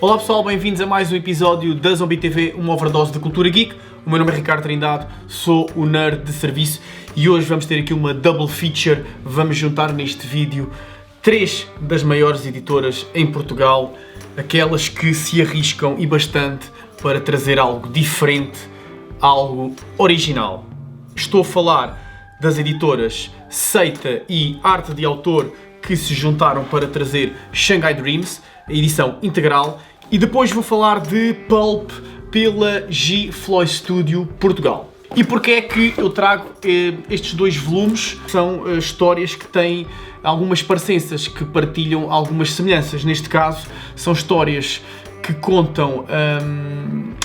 Olá pessoal, bem-vindos a mais um episódio da Zombie TV, uma overdose de cultura geek. O meu nome é Ricardo Trindade, sou o nerd de serviço e hoje vamos ter aqui uma double feature. Vamos juntar neste vídeo 3 das maiores editoras em Portugal, aquelas que se arriscam e bastante para trazer algo diferente, algo original. Estou a falar das editoras Seita e Arte de Autor, que se juntaram para trazer Shanghai Dreams, a edição integral, e depois vou falar de Pulp pela G. Floyd Studio Portugal. E porquê é que eu trago estes dois volumes? São histórias que têm algumas parecenças, que partilham algumas semelhanças. Neste caso, são histórias que contam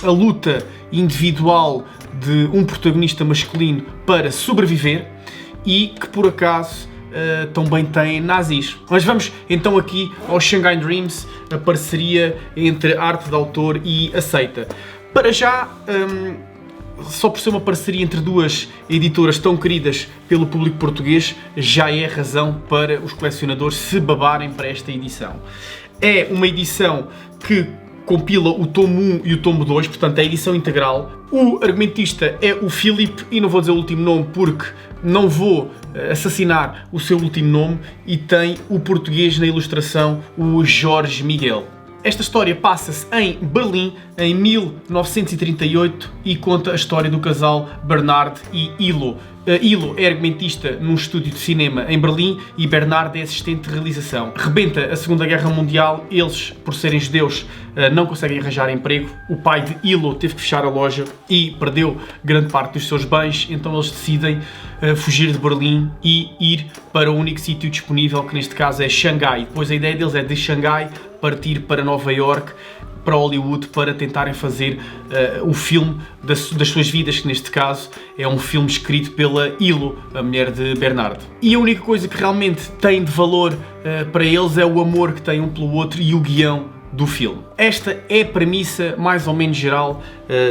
a luta individual de um protagonista masculino para sobreviver e que, por acaso, também tem nazis. Mas vamos então aqui ao Shanghai Dreams, a parceria entre Arte de Autor e a Seita. Para já, só por ser uma parceria entre duas editoras tão queridas pelo público português, já é razão para os colecionadores se babarem para esta edição. É uma edição que compila o tomo 1 e o tomo 2, portanto é a edição integral. O argumentista é o Philip, e não vou dizer o último nome porque não vou assassinar o seu último nome, e tem o português na ilustração, o Jorge Miguel. Esta história passa-se em Berlim, em 1938, e conta a história do casal Bernard e Ilo. Ilo é argumentista num estúdio de cinema em Berlim e Bernard é assistente de realização. Rebenta a Segunda Guerra Mundial, eles, por serem judeus, não conseguem arranjar emprego. O pai de Ilo teve que fechar a loja e perdeu grande parte dos seus bens, então eles decidem fugir de Berlim e ir para o único sítio disponível, que neste caso é Xangai. Depois a ideia deles é de Xangai partir para Nova York, para Hollywood, para tentarem fazer o filme das suas vidas, que neste caso é um filme escrito pela Ilo, a mulher de Bernard. E a única coisa que realmente tem de valor para eles é o amor que têm um pelo outro e o guião do filme. Esta é a premissa mais ou menos geral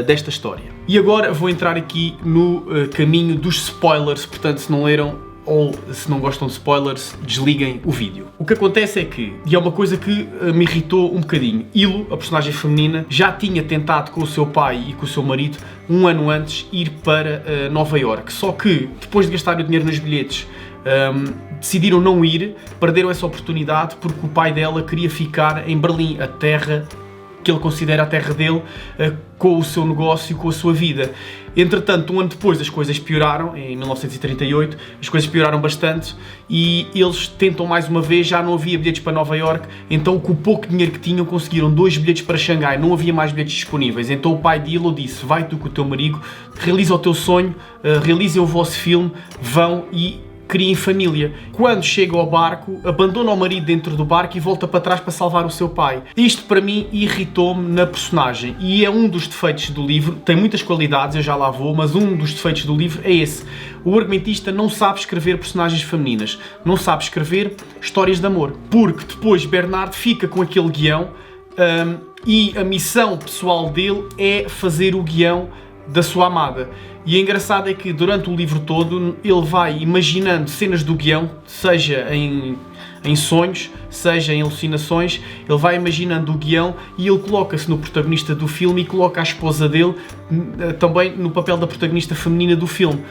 desta história. E agora vou entrar aqui no caminho dos spoilers, portanto, se não leram ou se não gostam de spoilers, desliguem o vídeo. O que acontece é que, e é uma coisa que me irritou um bocadinho, Ilo, a personagem feminina, já tinha tentado com o seu pai e com o seu marido, um ano antes, ir para Nova York. Só que, depois de gastar o dinheiro nos bilhetes, decidiram não ir, perderam essa oportunidade porque o pai dela queria ficar em Berlim, a terra que ele considera a terra dele, com o seu negócio, com a sua vida. Entretanto, um ano depois as coisas pioraram, em 1938, as coisas pioraram bastante e eles tentam mais uma vez, já não havia bilhetes para Nova York, então com o pouco dinheiro que tinham conseguiram 2 bilhetes para Xangai, não havia mais bilhetes disponíveis, então o pai de Ilo disse: vai tu com o teu marido, realiza o teu sonho, realizem o vosso filme, vão e criem família. Quando chega ao barco, abandona o marido dentro do barco e volta para trás para salvar o seu pai. Isto para mim irritou-me na personagem e é um dos defeitos do livro. Tem muitas qualidades, eu já lá vou, mas um dos defeitos do livro é esse. O argumentista não sabe escrever personagens femininas, não sabe escrever histórias de amor, porque depois Bernard fica com aquele guião e a missão pessoal dele é fazer o guião da sua amada. E é engraçado é que durante o livro todo ele vai imaginando cenas do guião, seja em sonhos, seja em alucinações, ele vai imaginando o guião e ele coloca-se no protagonista do filme e coloca a esposa dele também no papel da protagonista feminina do filme.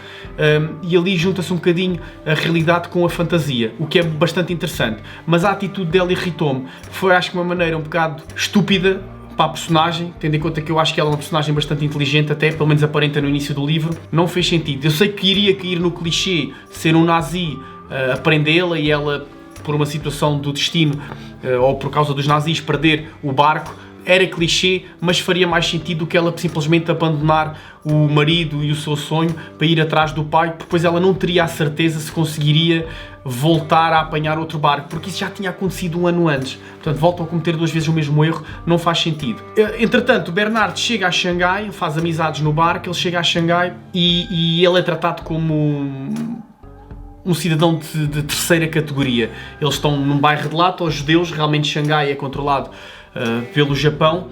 E ali junta-se um bocadinho a realidade com a fantasia, o que é bastante interessante. Mas a atitude dela irritou-me. Foi, acho que, uma maneira um bocado estúpida para a personagem, tendo em conta que eu acho que ela é uma personagem bastante inteligente, até pelo menos aparenta no início do livro. Não fez sentido. Eu sei que iria cair no clichê ser um nazi a prendê-la e ela, por uma situação do destino ou por causa dos nazis, perder o barco. Era clichê, mas faria mais sentido do que ela simplesmente abandonar o marido e o seu sonho para ir atrás do pai, porque depois ela não teria a certeza se conseguiria voltar a apanhar outro barco, porque isso já tinha acontecido um ano antes. Portanto, voltam a cometer 2 vezes o mesmo erro, não faz sentido. Entretanto, o Bernard chega a Xangai, faz amizades no barco, ele chega a Xangai e ele é tratado como um cidadão de terceira categoria. Eles estão num bairro de lata, os judeus, realmente Xangai é controlado pelo Japão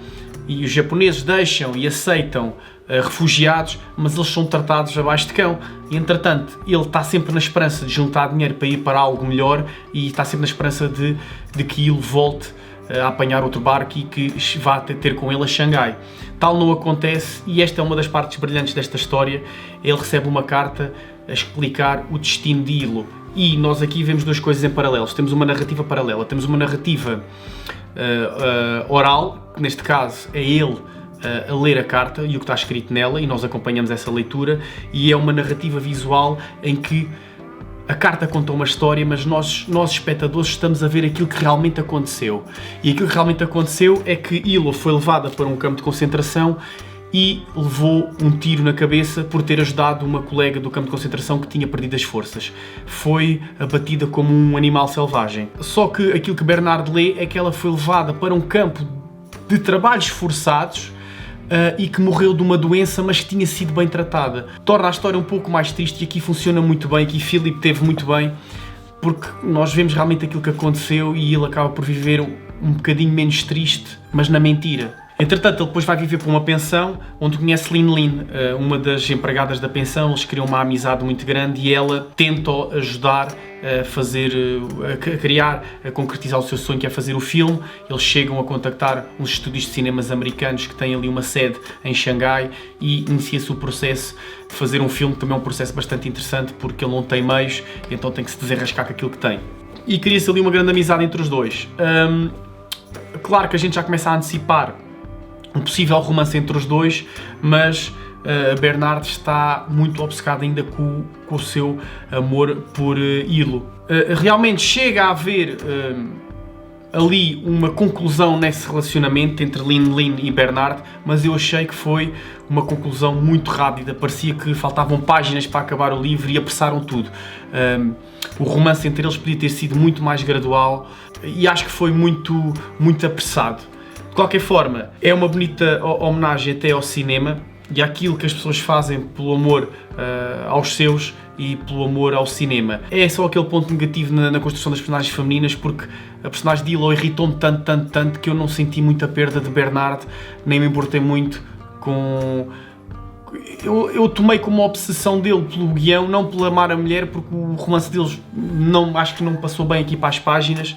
e os japoneses deixam e aceitam refugiados, mas eles são tratados abaixo de cão. E, entretanto, ele está sempre na esperança de juntar dinheiro para ir para algo melhor e está sempre na esperança de que ele volte a apanhar outro barco e que vá ter com ele a Xangai. Tal não acontece, e esta é uma das partes brilhantes desta história. Ele recebe uma carta a explicar o destino de Ilo. E nós aqui vemos duas coisas em paralelo. Temos uma narrativa paralela. Temos uma narrativa oral, que neste caso é ele a ler a carta e o que está escrito nela, e nós acompanhamos essa leitura, e é uma narrativa visual em que a carta conta uma história, mas nós espectadores estamos a ver aquilo que realmente aconteceu. E aquilo que realmente aconteceu é que Ilo foi levada para um campo de concentração e levou um tiro na cabeça por ter ajudado uma colega do campo de concentração que tinha perdido as forças. Foi abatida como um animal selvagem. Só que aquilo que Bernard lê é que ela foi levada para um campo de trabalhos forçados e que morreu de uma doença, mas que tinha sido bem tratada. Torna a história um pouco mais triste, e aqui funciona muito bem, aqui Philip teve muito bem, porque nós vemos realmente aquilo que aconteceu e ele acaba por viver um bocadinho menos triste, mas na mentira. Entretanto, ele depois vai viver para uma pensão, onde conhece Lin Lin, uma das empregadas da pensão. Eles criam uma amizade muito grande e ela tenta ajudar a criar, a concretizar o seu sonho, que é fazer o filme. Eles chegam a contactar uns estúdios de cinemas americanos que têm ali uma sede em Xangai e inicia-se o processo de fazer um filme, que também é um processo bastante interessante, porque ele não tem meios, então tem que se desenrascar com aquilo que tem. E cria-se ali uma grande amizade entre os dois. Claro que a gente já começa a antecipar um possível romance entre os dois, mas Bernard está muito obcecado ainda com o seu amor por Ilo. Realmente chega a haver ali uma conclusão nesse relacionamento entre Lin Lin e Bernard, mas eu achei que foi uma conclusão muito rápida. Parecia que faltavam páginas para acabar o livro e apressaram tudo. O romance entre eles podia ter sido muito mais gradual e acho que foi muito apressado. De qualquer forma, é uma bonita homenagem até ao cinema e àquilo que as pessoas fazem pelo amor aos seus e pelo amor ao cinema. É só aquele ponto negativo na construção das personagens femininas, porque a personagem de Ilo irritou-me tanto que eu não senti muita perda de Bernard, nem me importei muito com... Eu tomei como uma obsessão dele pelo guião, não pelo amar a mulher, porque o romance deles acho que não passou bem aqui para as páginas,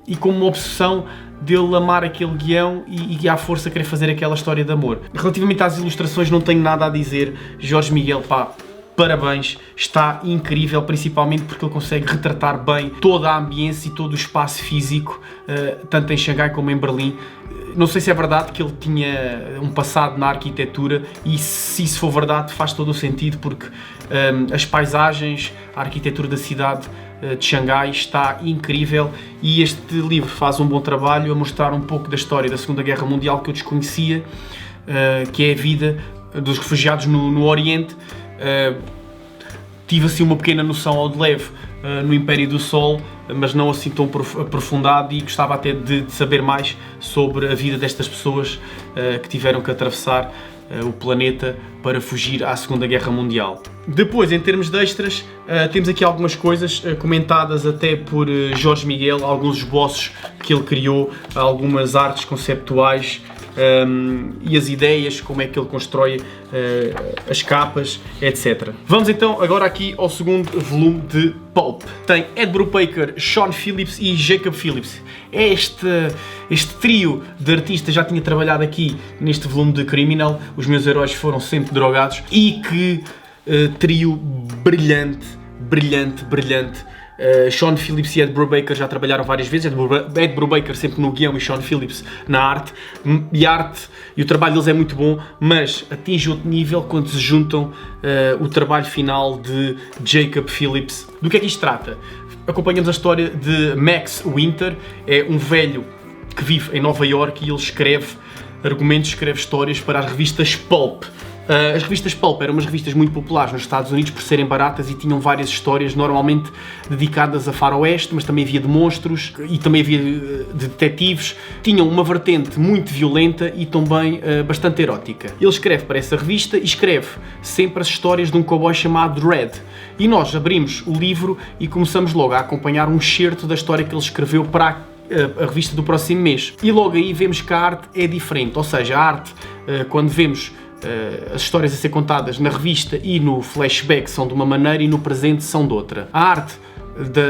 e como uma obsessão dele amar aquele guião e à força querer fazer aquela história de amor. Relativamente às ilustrações não tenho nada a dizer. Jorge Miguel, parabéns, está incrível, principalmente porque ele consegue retratar bem toda a ambiência e todo o espaço físico, tanto em Xangai como em Berlim. Não sei se é verdade que ele tinha um passado na arquitetura, e se isso for verdade faz todo o sentido, porque as paisagens, a arquitetura da cidade de Xangai está incrível, e este livro faz um bom trabalho a mostrar um pouco da história da Segunda Guerra Mundial que eu desconhecia, que é a vida dos refugiados no Oriente. Tive assim uma pequena noção ao de leve no Império do Sol, mas não assim tão aprofundado, e gostava até de saber mais sobre a vida destas pessoas que tiveram que atravessar o planeta para fugir à Segunda Guerra Mundial. Depois, em termos de extras, temos aqui algumas coisas comentadas até por Jorge Miguel, alguns esboços que ele criou, algumas artes conceptuais, e as ideias, como é que ele constrói as capas, etc. Vamos então agora aqui ao segundo volume de Pulp. Tem Ed Brubaker, Sean Phillips e Jacob Phillips. Este trio de artistas já tinha trabalhado aqui neste volume de Criminal, Os Meus Heróis Foram Sempre Drogados, e que trio brilhante. Sean Phillips e Ed Brubaker já trabalharam várias vezes. Ed Brubaker sempre no guião e Sean Phillips na arte. E o trabalho deles é muito bom, mas atinge outro nível quando se juntam o trabalho final de Jacob Phillips. Do que é que isto trata? Acompanhamos a história de Max Winter. É um velho que vive em Nova York e ele escreve histórias para as revistas Pulp. As revistas Pulp eram umas revistas muito populares nos Estados Unidos por serem baratas e tinham várias histórias normalmente dedicadas a faroeste, mas também havia de monstros e também havia de detetives. Tinham uma vertente muito violenta e também bastante erótica. Ele escreve para essa revista e escreve sempre as histórias de um cowboy chamado Red. E nós abrimos o livro e começamos logo a acompanhar um excerto da história que ele escreveu para a revista do próximo mês. E logo aí vemos que a arte é diferente, ou seja, a arte, quando vemos as histórias a ser contadas na revista e no flashback são de uma maneira e no presente são de outra. A arte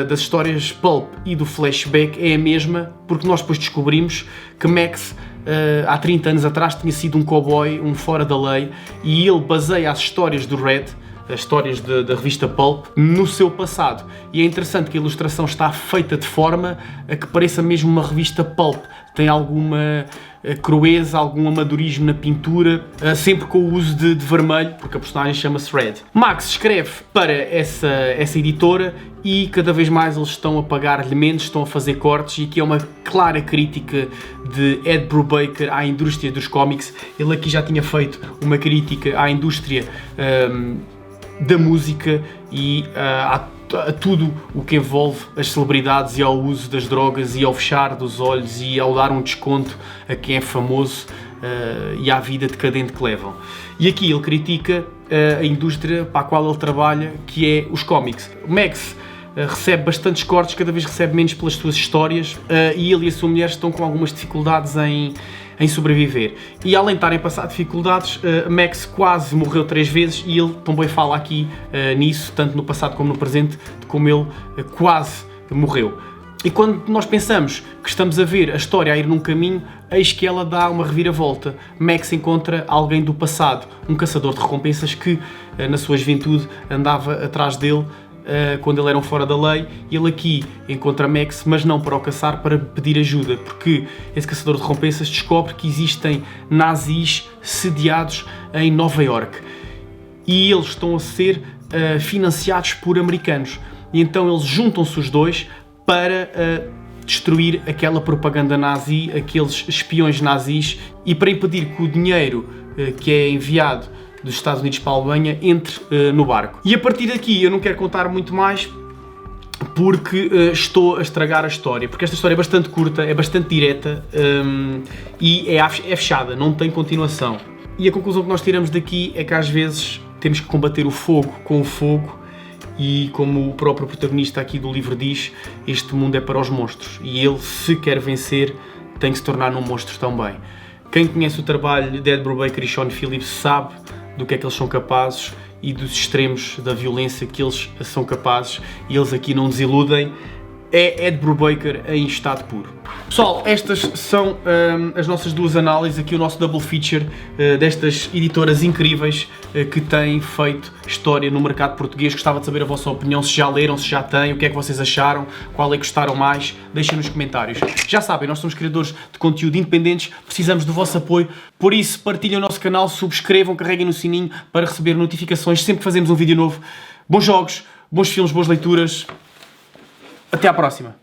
das histórias pulp e do flashback é a mesma, porque nós depois descobrimos que Max há 30 anos atrás tinha sido um cowboy, um fora da lei, e ele baseia as histórias do Red, as histórias da revista Pulp, no seu passado. E é interessante que a ilustração está feita de forma a que pareça mesmo uma revista Pulp. Tem alguma crueza, algum amadorismo na pintura, sempre com o uso de vermelho, porque a personagem chama-se Red. Max escreve para essa editora e cada vez mais eles estão a pagar-lhe menos, estão a fazer cortes, e aqui é uma clara crítica de Ed Brubaker à indústria dos cómics. Ele aqui já tinha feito uma crítica à indústria da música e a tudo o que envolve as celebridades e ao uso das drogas e ao fechar dos olhos e ao dar um desconto a quem é famoso e à vida decadente que levam. E aqui ele critica a indústria para a qual ele trabalha, que é os cómics. O Max recebe bastantes cortes, cada vez recebe menos pelas suas histórias, e ele e a sua mulher estão com algumas dificuldades em sobreviver. E além de estarem a passar dificuldades, Max quase morreu 3 vezes, e ele também fala aqui nisso, tanto no passado como no presente, de como ele quase morreu. E quando nós pensamos que estamos a ver a história a ir num caminho, eis que ela dá uma reviravolta. Max encontra alguém do passado, um caçador de recompensas que, na sua juventude, andava atrás dele quando ele era um fora da lei, e ele aqui encontra Max, mas não para o caçar, para pedir ajuda, porque esse caçador de recompensas descobre que existem nazis sediados em Nova Iorque e eles estão a ser financiados por americanos, e então eles juntam-se os dois para destruir aquela propaganda nazi, aqueles espiões nazis, e para impedir que o dinheiro que é enviado dos Estados Unidos para a Alemanha entre no barco. E a partir daqui eu não quero contar muito mais, porque estou a estragar a história, porque esta história é bastante curta, é bastante direta e é fechada, não tem continuação. E a conclusão que nós tiramos daqui é que às vezes temos que combater o fogo com o fogo, e como o próprio protagonista aqui do livro diz, este mundo é para os monstros, e ele, se quer vencer, tem que se tornar um monstro também. Quem conhece o trabalho de Ed Brubaker e Sean Phillips sabe do que é que eles são capazes e dos extremos da violência que eles são capazes, e eles aqui não desiludem. É Ed Brubaker em estado puro. Pessoal, estas são as nossas duas análises, aqui o nosso double feature destas editoras incríveis que têm feito história no mercado português. Gostava de saber a vossa opinião, se já leram, se já têm, o que é que vocês acharam, qual é que gostaram mais, deixem nos comentários. Já sabem, nós somos criadores de conteúdo independentes, precisamos do vosso apoio, por isso partilhem o nosso canal, subscrevam, carreguem no sininho para receber notificações sempre que fazemos um vídeo novo. Bons jogos, bons filmes, boas leituras. Até à próxima!